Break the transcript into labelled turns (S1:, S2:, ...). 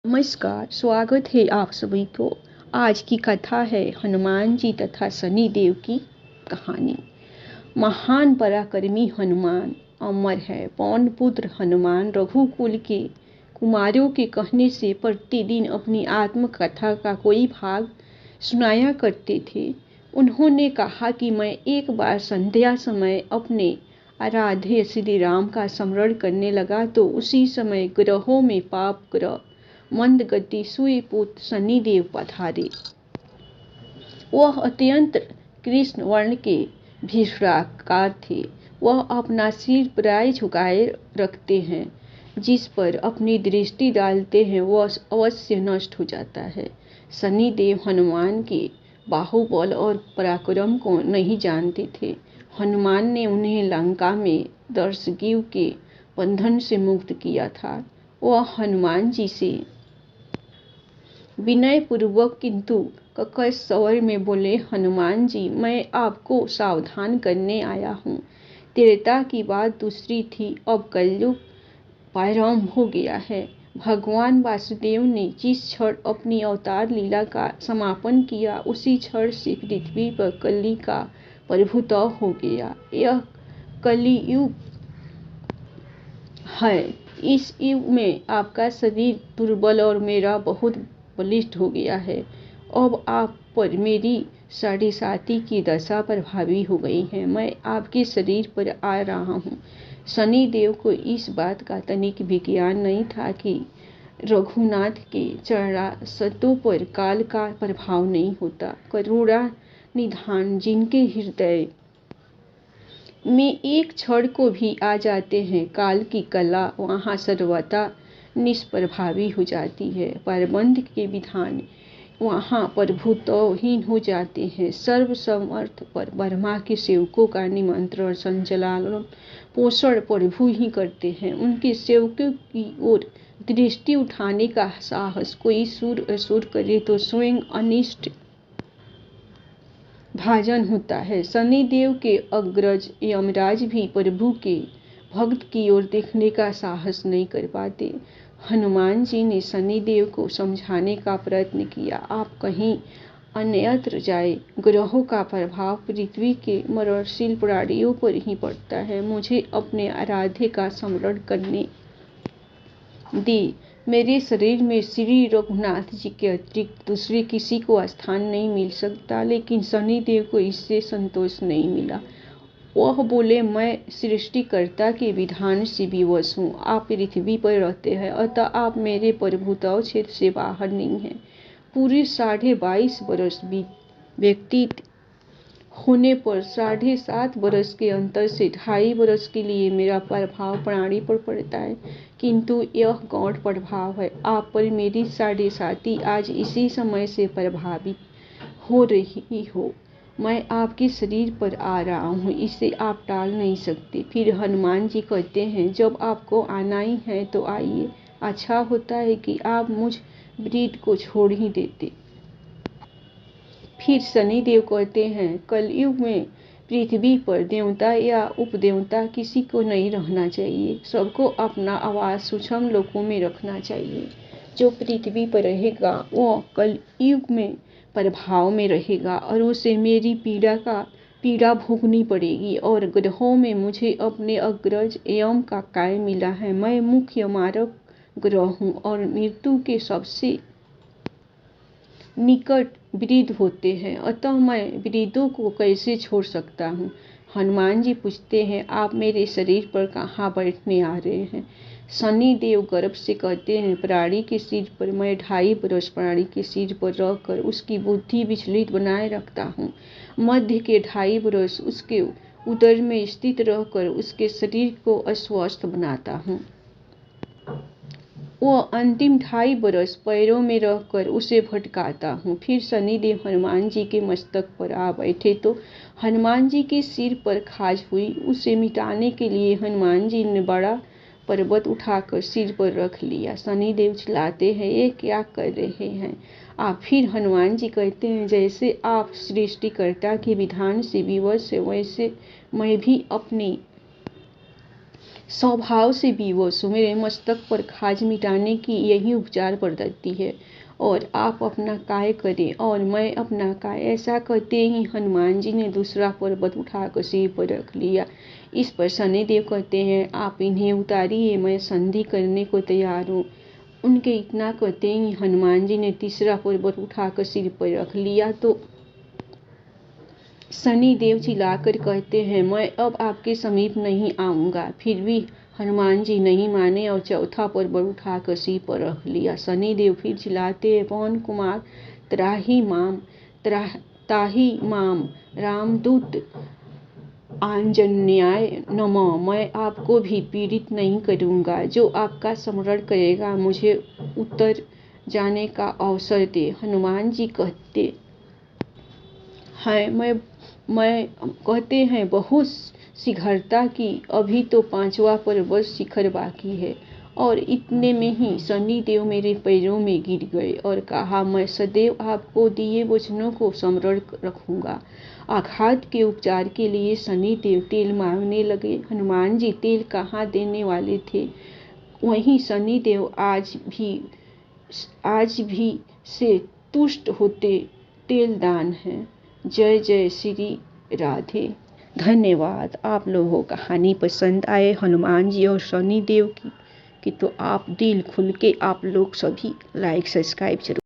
S1: नमस्कार, स्वागत है आप सभी को। आज की कथा है हनुमान जी तथा शनि देव की कहानी। महान पराक्रमी हनुमान अमर है। पवन पुत्र हनुमान रघुकुल के कुमारों के कहने से प्रतिदिन अपनी आत्मकथा का कोई भाग सुनाया करते थे। उन्होंने कहा कि मैं एक बार संध्या समय अपने आराध्य श्री राम का स्मरण करने लगा तो उसी समय ग्रहों में पाप ग्रह मंद गति सूर्यपुत्र शनिदेव पधारे। वह अत्यंत कृष्ण वर्ण के भीषणाकार थे। वह अपना सिर प्राय झुकाए रखते हैं, जिस पर अपनी दृष्टि डालते हैं वह अवश्य नष्ट हो जाता है। शनिदेव हनुमान के बाहुबल और पराक्रम को नहीं जानते थे। हनुमान ने उन्हें लंका में दर्शकीय के बंधन से मुक्त किया था। वह हनुमान जी से विनय पूर्वक किंतु ककस स्वर में बोले, हनुमान जी, मैं आपको सावधान करने आया हूँ। त्रेता की बात दूसरी थी, अब कलयुग प्रारंभ हो गया है। भगवान वासुदेव ने जिस क्षण अपनी अवतार लीला का समापन किया उसी क्षण से पृथ्वी पर कली का प्रभुत्व हो गया। यह कलियुग है। इस युग में आपका शरीर दुर्बल और मेरा बहुत बलिष्ठ हो गया है। अब आप पर मेरी साढ़े साती की दशा प्रभावी हो गई है। मैं आपके शरीर पर आ रहा हूँ। शनिदेव को इस बात का तनिक भी ज्ञान नहीं था कि रघुनाथ के चरणारविंदों पर काल का प्रभाव नहीं होता। करुणा निधान जिनके हृदय में एक क्षण को भी आ जाते हैं, काल की कला वहाँ सर्वथा निष्प्रभावी हो जाती है। प्रबंध के विधान वहाँ प्रभुत्वहीन हो जाते हैं। सर्वसमर्थ पर ब्रह्मा के सेवकों का निमंत्रण संचालन पोषण प्रभु ही करते हैं। उनके सेवकों की ओर दृष्टि उठाने का साहस कोई सूर असुर करे तो स्वयं अनिष्ट भाजन होता है। शनिदेव के अग्रज यमराज भी प्रभु के भक्त की ओर देखने का साहस नहीं कर पाते। हनुमान जी ने शनिदेव को समझाने का प्रयत्न किया, आप कहीं अन्यत्र जाए। ग्रहों का प्रभाव पृथ्वी के मरणशील प्राणियों पर ही पड़ता है। मुझे अपने आराध्य का स्मरण करने दे। मेरे शरीर में श्री रघुनाथ जी के अतिरिक्त दूसरे किसी को स्थान नहीं मिल सकता, लेकिन शनिदेव को इससे संतोष नहीं मिला। वह बोले, मैं सृष्टिकर्ता के विधान से विवश हूँ। आप पृथ्वी पर रहते हैं, अतः आप मेरे प्रभुत्व क्षेत्र से बाहर नहीं हैं। पूरे 22.5 वर्ष व्यतीत होने पर 7.5 वर्ष के अंतर से 2.5 वर्ष के लिए मेरा प्रभाव प्राणी पर पड़ता है, किंतु यह गौण प्रभाव है। आप पर मेरी 7.5 आज इसी समय से प्रभावित हो रही हो। मैं आपके शरीर पर आ रहा हूँ, इसे आप टाल नहीं सकते। फिर हनुमान जी कहते हैं, जब आपको आना ही है तो आइए। अच्छा होता है कि आप मुझ वृद्ध को छोड़ ही देते। फिर शनिदेव कहते हैं, कलयुग में पृथ्वी पर देवता या उपदेवता किसी को नहीं रहना चाहिए। सबको अपना आवास सूक्ष्म लोकों में रखना चाहिए। जो पृथ्वी पर रहेगा वह कलयुग में प्रभाव में रहेगा और उसे मेरी पीड़ा भोगनी पड़ेगी। और ग्रहों में मुझे अपने अग्रज यम का काय मिला है। मैं मुख्य मारक ग्रह हूँ और मृत्यु के सबसे निकट वृद्ध होते हैं, अतः मैं वृद्धों को कैसे छोड़ सकता हूँ। हनुमान जी पूछते हैं, आप मेरे शरीर पर कहाँ बैठने आ रहे हैं। शनिदेव गर्व से कहते हैं, प्राणी के सिर पर। मैं 2.5 वर्ष प्राणी के सिर पर रहकर उसकी बुद्धि विचलित बनाए रखता हूँ। मध्य के 2.5 वर्ष उसके उदर में स्थित रहकर उसके शरीर को अस्वस्थ बनाता हूँ। वह अंतिम 2.5 वर्ष पैरों में रहकर उसे भटकाता हूँ। फिर शनिदेव हनुमान जी के मस्तक पर आ बैठे तो हनुमान जी के सिर पर खाज हुई। उसे मिटाने के लिए हनुमान जी ने बड़ा पर्वत उठाकर सिर पर रख लिया। शनिदेव चिल्लाते हैं, ये क्या कर रहे हैं आप। फिर हनुमान जी कहते हैं, जैसे आप सृष्टिकर्ता के विधान से विवश है, वैसे मैं भी अपनी स्वभाव से विवश हूँ। मेरे मस्तक पर खाज मिटाने की यही उपचार पद्धति है और आप अपना काय करें और मैं अपना काय। ऐसा कहते ही हनुमान जी ने दूसरा पर्वत उठाकर सिर पर रख लिया। इस पर शनिदेव कहते हैं, आप इन्हें उतारिए, मैं संधि करने को तैयार हूँ। उनके इतना कहते ही हनुमान जी ने तीसरा पर्वत उठाकर सिर पर रख लिया तो शनिदेव चिल्लाकर कहते हैं, मैं अब आपके समीप नहीं आऊंगा। फिर भी हनुमान जी नहीं माने और चौथा पर्वत उठाकर सिर पर रख लिया। शनिदेव फिर चिल्लाते हैं, पवन कुमार ताही माम रामदूत आंजन्याय नमः। मैं आपको भी पीड़ित नहीं करूंगा। जो आपका स्मरण करेगा मुझे उतर जाने का अवसर दे। हनुमान जी कहते हैं, मैं कहते हैं बहुत शीघ्रता की, अभी तो 5वां पर्वत शिखर बाकी है। और इतने में ही शनिदेव मेरे पैरों में गिर गए और कहा, मैं सदैव आपको दिए वचनों को स्मरण रखूंगा। आघात के उपचार के लिए शनिदेव तेल मांगने लगे। हनुमान जी तेल कहाँ देने वाले थे, वहीं शनिदेव आज भी से तुष्ट होते तेल दान है। जय जय श्री राधे। धन्यवाद। आप लोगों को कहानी पसंद आए हनुमान जी और शनिदेव की तो आप दिल खुल के आप लोग सभी लाइक सब्सक्राइब जरूर